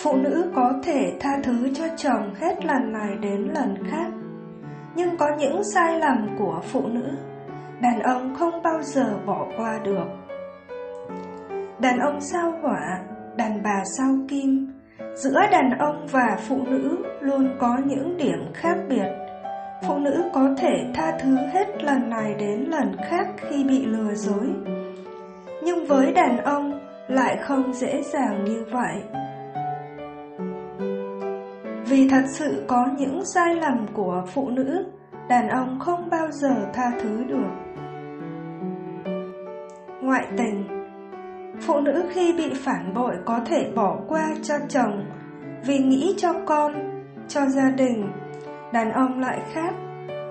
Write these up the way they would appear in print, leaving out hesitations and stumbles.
Phụ nữ có thể tha thứ cho chồng hết lần này đến lần khác, nhưng có những sai lầm của phụ nữ, đàn ông không bao giờ bỏ qua được. Đàn ông sao hỏa, đàn bà sao kim. Giữa đàn ông và phụ nữ luôn có những điểm khác biệt. Phụ nữ có thể tha thứ hết lần này đến lần khác khi bị lừa dối, nhưng với đàn ông lại không dễ dàng như vậy. Vì thật sự có những sai lầm của phụ nữ, đàn ông không bao giờ tha thứ được. Ngoại tình. Phụ nữ khi bị phản bội có thể bỏ qua cho chồng vì nghĩ cho con, cho gia đình. Đàn ông lại khác,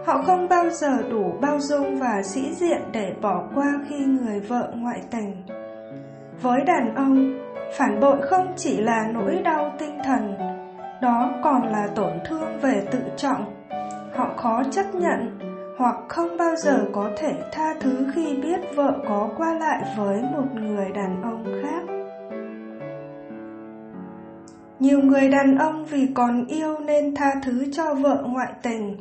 họ không bao giờ đủ bao dung và sĩ diện để bỏ qua khi người vợ ngoại tình. Với đàn ông, phản bội không chỉ là nỗi đau tinh thần, đó còn là tổn thương về tự trọng. Họ khó chấp nhận hoặc không bao giờ có thể tha thứ khi biết vợ có qua lại với một người đàn ông khác. Nhiều người đàn ông vì còn yêu nên tha thứ cho vợ ngoại tình,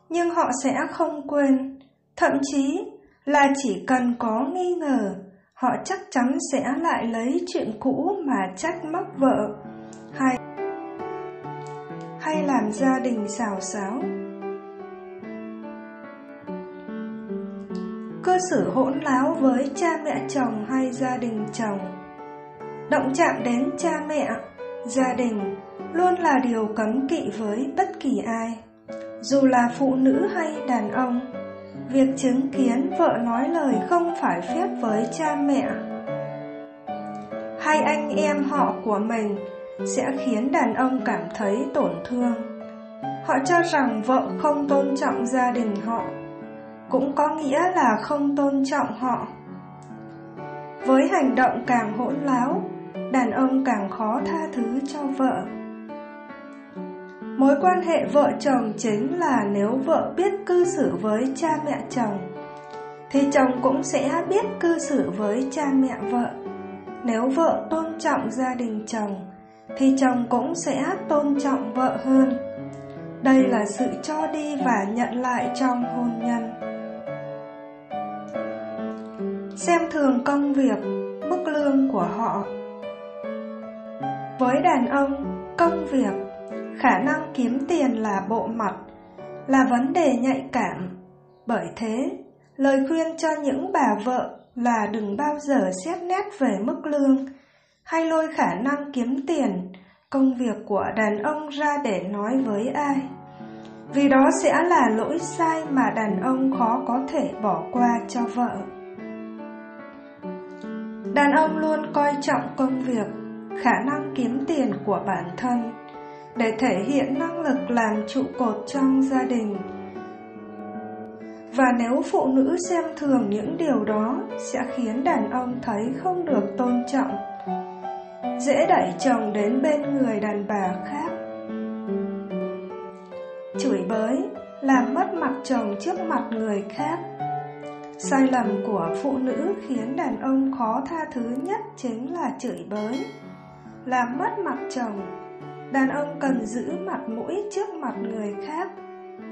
nhưng họ sẽ không quên, thậm chí là chỉ cần có nghi ngờ, họ chắc chắn sẽ lại lấy chuyện cũ mà trách móc vợ hay làm gia đình xào xáo. Cư xử hỗn láo với cha mẹ chồng hay gia đình chồng. Động chạm đến cha mẹ, gia đình luôn là điều cấm kỵ với bất kỳ ai, dù là phụ nữ hay đàn ông. Việc chứng kiến vợ nói lời không phải phép với cha mẹ hay anh em họ của mình sẽ khiến đàn ông cảm thấy tổn thương. Họ cho rằng vợ không tôn trọng gia đình họ, cũng có nghĩa là không tôn trọng họ. Với hành động càng hỗn láo, đàn ông càng khó tha thứ cho vợ. Mối quan hệ vợ chồng chính là nếu vợ biết cư xử với cha mẹ chồng, thì chồng cũng sẽ biết cư xử với cha mẹ vợ. Nếu vợ tôn trọng gia đình chồng, thì chồng cũng sẽ tôn trọng vợ hơn. Đây là sự cho đi và nhận lại trong hôn nhân. Xem thường công việc, mức lương của họ. Với đàn ông, công việc, khả năng kiếm tiền là bộ mặt, là vấn đề nhạy cảm. Bởi thế, lời khuyên cho những bà vợ là đừng bao giờ xét nét về mức lương hay lôi khả năng kiếm tiền, công việc của đàn ông ra để nói với ai, vì đó sẽ là lỗi sai mà đàn ông khó có thể bỏ qua cho vợ. Đàn ông luôn coi trọng công việc, khả năng kiếm tiền của bản thân để thể hiện năng lực làm trụ cột trong gia đình. Và nếu phụ nữ xem thường những điều đó sẽ khiến đàn ông thấy không được tôn trọng, dễ đẩy chồng đến bên người đàn bà khác. Chửi bới, làm mất mặt chồng trước mặt người khác. Sai lầm của phụ nữ khiến đàn ông khó tha thứ nhất chính là chửi bới, làm mất mặt chồng. Đàn ông cần giữ mặt mũi trước mặt người khác,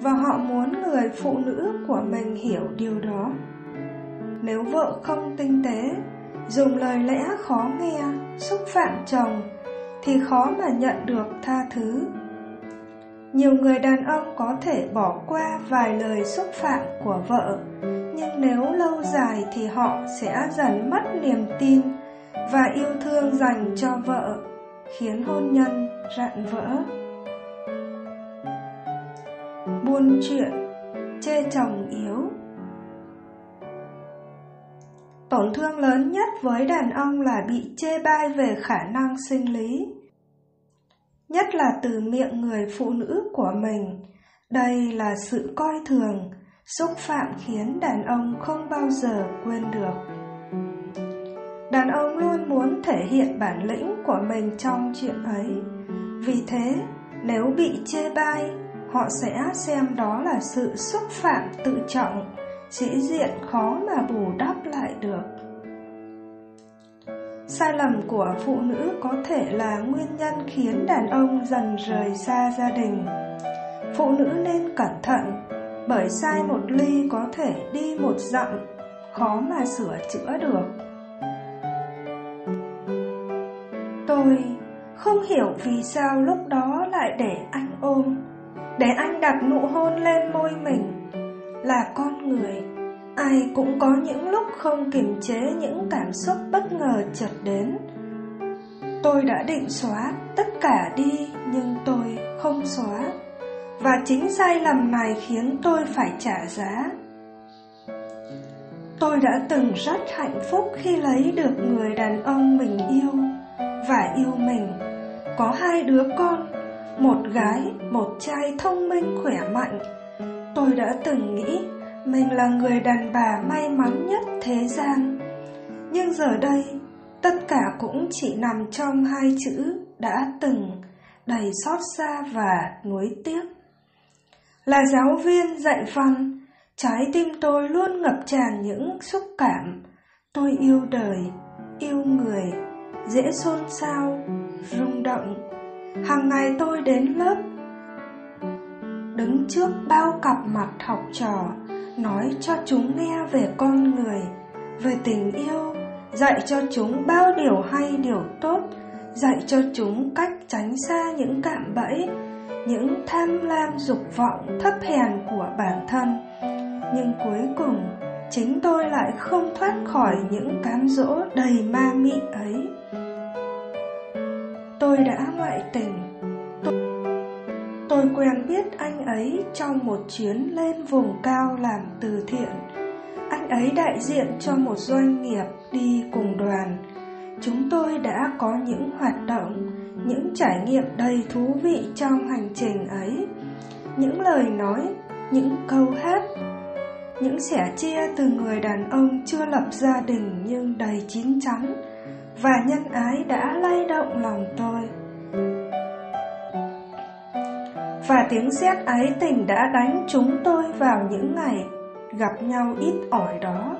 và họ muốn người phụ nữ của mình hiểu điều đó. Nếu vợ không tinh tế, dùng lời lẽ khó nghe, xúc phạm chồng, thì khó mà nhận được tha thứ. Nhiều người đàn ông có thể bỏ qua vài lời xúc phạm của vợ, nhưng nếu lâu dài thì họ sẽ dần mất niềm tin và yêu thương dành cho vợ, khiến hôn nhân rạn vỡ. Buôn chuyện, chê chồng yếu. Tổn thương lớn nhất với đàn ông là bị chê bai về khả năng sinh lý, nhất là từ miệng người phụ nữ của mình. Đây là sự coi thường, xúc phạm khiến đàn ông không bao giờ quên được. Đàn ông luôn muốn thể hiện bản lĩnh của mình trong chuyện ấy. Vì thế, nếu bị chê bai, họ sẽ xem đó là sự xúc phạm tự trọng, sĩ diện khó mà bù đắp lại được. Sai lầm của phụ nữ có thể là nguyên nhân khiến đàn ông dần rời xa gia đình. Phụ nữ nên cẩn thận, bởi sai một ly có thể đi một dặm, khó mà sửa chữa được. Tôi không hiểu vì sao lúc đó lại để anh ôm, để anh đặt nụ hôn lên môi mình. Là con người, ai cũng có những lúc không kiềm chế những cảm xúc bất ngờ chợt đến. Tôi đã định xóa tất cả đi, nhưng tôi không xóa. Và chính sai lầm này khiến tôi phải trả giá. Tôi đã từng rất hạnh phúc khi lấy được người đàn ông mình yêu và yêu mình. Có 2 đứa con, một gái, một trai thông minh khỏe mạnh. Tôi đã từng nghĩ mình là người đàn bà may mắn nhất thế gian. Nhưng giờ đây, tất cả cũng chỉ nằm trong 2 chữ đã từng, đầy xót xa và nuối tiếc. Là giáo viên dạy văn, trái tim tôi luôn ngập tràn những xúc cảm. Tôi yêu đời, yêu người, dễ xôn xao, rung động. Hàng ngày tôi đến lớp, đứng trước bao cặp mặt học trò, nói cho chúng nghe về con người, về tình yêu, dạy cho chúng bao điều hay điều tốt, dạy cho chúng cách tránh xa những cạm bẫy, những tham lam dục vọng thấp hèn của bản thân. Nhưng cuối cùng, chính tôi lại không thoát khỏi những cám dỗ đầy ma mị ấy. Tôi đã ngoại tình. Tôi quen biết anh ấy trong một chuyến lên vùng cao làm từ thiện. Anh ấy đại diện cho một doanh nghiệp đi cùng đoàn. Chúng tôi đã có những hoạt động, những trải nghiệm đầy thú vị trong hành trình ấy. Những lời nói, những câu hát, những sẻ chia từ người đàn ông chưa lập gia đình nhưng đầy chín chắn và nhân ái đã lay động lòng tôi. Và tiếng sét ái tình đã đánh chúng tôi vào những ngày gặp nhau ít ỏi đó.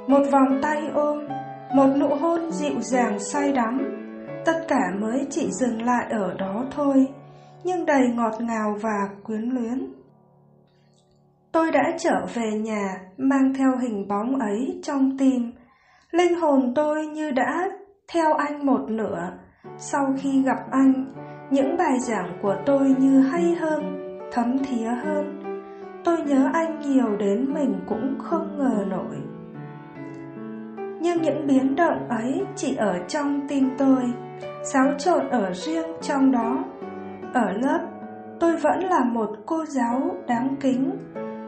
Một vòng tay ôm, một nụ hôn dịu dàng say đắm, tất cả mới chỉ dừng lại ở đó thôi, nhưng đầy ngọt ngào và quyến luyến. Tôi đã trở về nhà mang theo hình bóng ấy trong tim. Linh hồn tôi như đã theo anh một nửa. Sau khi gặp anh, những bài giảng của tôi như hay hơn, thấm thía hơn. Tôi nhớ anh nhiều đến mình cũng không ngờ nổi. Nhưng những biến động ấy chỉ ở trong tim tôi, xáo trộn ở riêng trong đó. Ở lớp, tôi vẫn là một cô giáo đáng kính.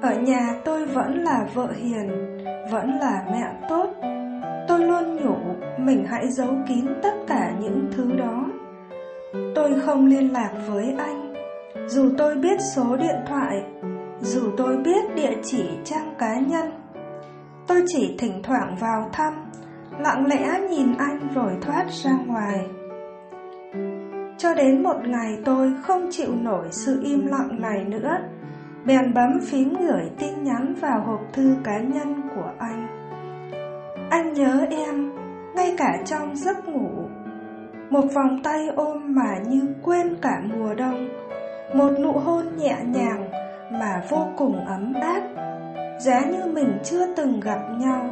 Ở nhà tôi vẫn là vợ hiền, vẫn là mẹ tốt. Tôi luôn nhủ mình hãy giấu kín tất cả những thứ đó. Tôi không liên lạc với anh, dù tôi biết số điện thoại, dù tôi biết địa chỉ trang cá nhân. Tôi chỉ thỉnh thoảng vào thăm, lặng lẽ nhìn anh rồi thoát ra ngoài. Cho đến một ngày tôi không chịu nổi sự im lặng này nữa, bèn bấm phím gửi tin nhắn vào hộp thư cá nhân của anh. Anh nhớ em, ngay cả trong giấc ngủ. Một vòng tay ôm mà như quên cả mùa đông. Một nụ hôn nhẹ nhàng mà vô cùng ấm áp. Giá như mình chưa từng gặp nhau,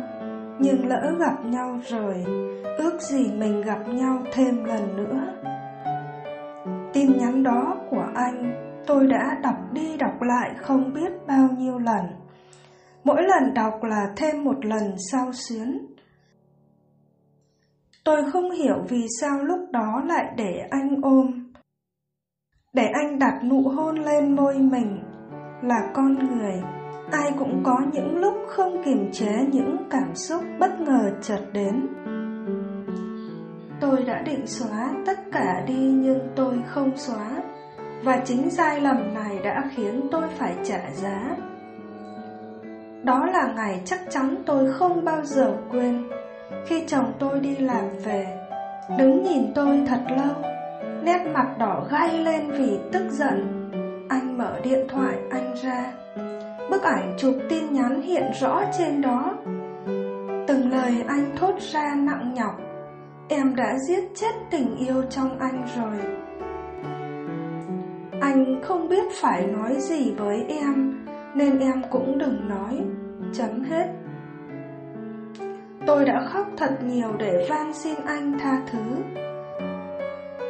nhưng lỡ gặp nhau rồi, ước gì mình gặp nhau thêm lần nữa. Tin nhắn đó của anh tôi đã đọc đi đọc lại không biết bao nhiêu lần. Mỗi lần đọc là thêm một lần xao xuyến. Tôi không hiểu vì sao lúc đó lại để anh ôm, để anh đặt nụ hôn lên môi mình. Là con người, ai cũng có những lúc không kiềm chế những cảm xúc bất ngờ chợt đến. Tôi đã định xóa tất cả đi nhưng tôi không xóa. Và chính sai lầm này đã khiến tôi phải trả giá. Đó là ngày chắc chắn tôi không bao giờ quên. Khi chồng tôi đi làm về, đứng nhìn tôi thật lâu, nét mặt đỏ gay lên vì tức giận. Anh mở điện thoại anh ra. Bức ảnh chụp tin nhắn hiện rõ trên đó. Từng lời anh thốt ra nặng nhọc, em đã giết chết tình yêu trong anh rồi. Anh không biết phải nói gì với em, nên em cũng đừng nói. Chấm hết. Tôi đã khóc thật nhiều để van xin anh tha thứ.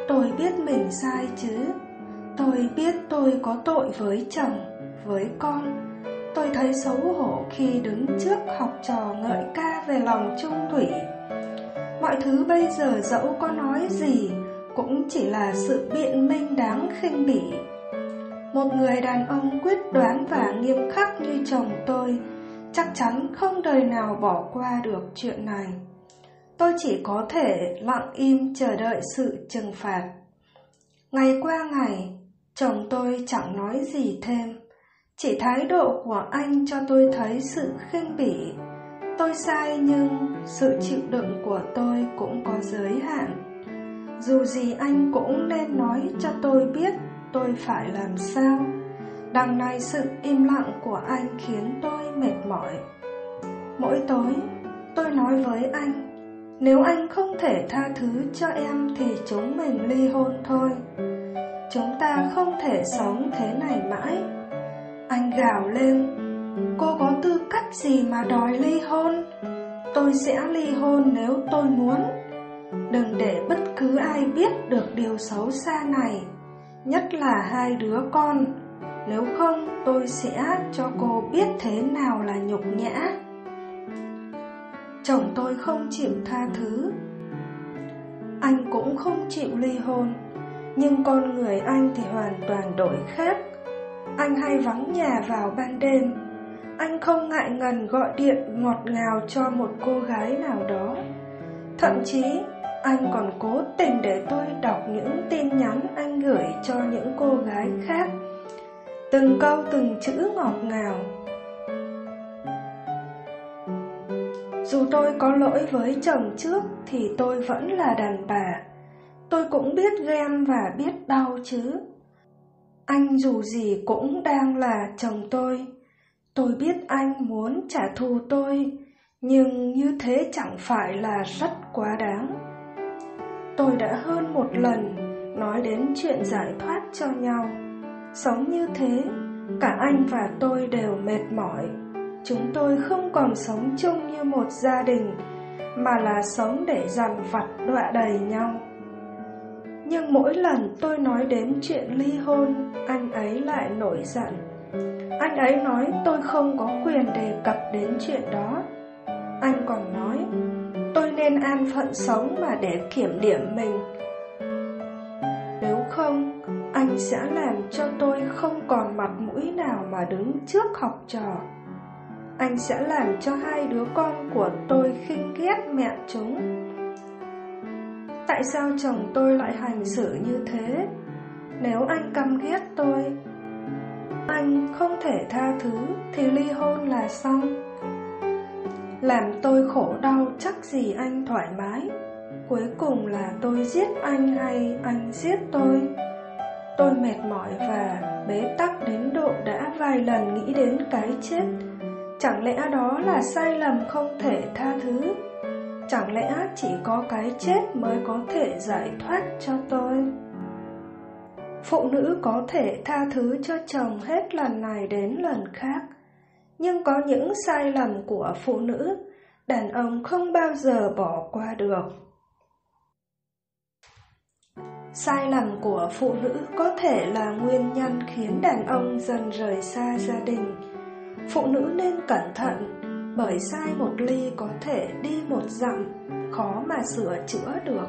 Tôi biết mình sai chứ. Tôi biết tôi có tội với chồng, với con. Tôi thấy xấu hổ khi đứng trước học trò ngợi ca về lòng chung thủy. Mọi thứ bây giờ dẫu có nói gì cũng chỉ là sự biện minh đáng khinh bỉ. Một người đàn ông quyết đoán và nghiêm khắc như chồng tôi chắc chắn không đời nào bỏ qua được chuyện này. Tôi chỉ có thể lặng im chờ đợi sự trừng phạt. Ngày qua ngày, chồng tôi chẳng nói gì thêm. Chỉ thái độ của anh cho tôi thấy sự khinh bỉ. Tôi sai nhưng sự chịu đựng của tôi cũng có giới hạn. Dù gì anh cũng nên nói cho tôi biết tôi phải làm sao. Đằng này sự im lặng của anh khiến tôi mệt mỏi. Mỗi tối tôi nói với anh, nếu anh không thể tha thứ cho em thì chúng mình ly hôn thôi. Chúng ta không thể sống thế này mãi. Anh gào lên, cô có tư cách gì mà đòi ly hôn? Tôi sẽ ly hôn nếu tôi muốn. Đừng để bất cứ ai biết được điều xấu xa này, nhất là hai đứa con. Nếu không tôi sẽ cho cô biết thế nào là nhục nhã. Chồng tôi không chịu tha thứ. Anh cũng không chịu ly hôn. Nhưng con người anh thì hoàn toàn đổi khác. Anh hay vắng nhà vào ban đêm. Anh không ngại ngần gọi điện ngọt ngào cho một cô gái nào đó. Thậm chí anh còn cố tình để tôi đọc những tin nhắn anh gửi cho những cô gái khác. Từng câu từng chữ ngọt ngào. Dù tôi có lỗi với chồng trước thì tôi vẫn là đàn bà. Tôi cũng biết ghen và biết đau chứ. Anh dù gì cũng đang là chồng tôi. Tôi biết anh muốn trả thù tôi, nhưng như thế chẳng phải là rất quá đáng. Tôi đã hơn một lần nói đến chuyện giải thoát cho nhau. Sống như thế, cả anh và tôi đều mệt mỏi. Chúng tôi không còn sống chung như một gia đình, mà là sống để dằn vặt đọa đầy nhau. Nhưng mỗi lần tôi nói đến chuyện ly hôn, anh ấy lại nổi giận. Anh ấy nói tôi không có quyền đề cập đến chuyện đó. Anh còn nói tôi nên an phận sống mà để kiểm điểm mình. Nếu không, anh sẽ làm cho tôi không còn mặt mũi nào mà đứng trước học trò. Anh sẽ làm cho hai đứa con của tôi khinh ghét mẹ chúng. Tại sao chồng tôi lại hành xử như thế? Nếu anh căm ghét tôi, anh không thể tha thứ thì ly hôn là xong. Làm tôi khổ đau chắc gì anh thoải mái. Cuối cùng là tôi giết anh hay anh giết tôi? Tôi mệt mỏi và bế tắc đến độ đã vài lần nghĩ đến cái chết. Chẳng lẽ đó là sai lầm không thể tha thứ? Chẳng lẽ chỉ có cái chết mới có thể giải thoát cho tôi? Phụ nữ có thể tha thứ cho chồng hết lần này đến lần khác. Nhưng có những sai lầm của phụ nữ, đàn ông không bao giờ bỏ qua được. Sai lầm của phụ nữ có thể là nguyên nhân khiến đàn ông dần rời xa gia đình. Phụ nữ nên cẩn thận, bởi sai một ly có thể đi một dặm, khó mà sửa chữa được.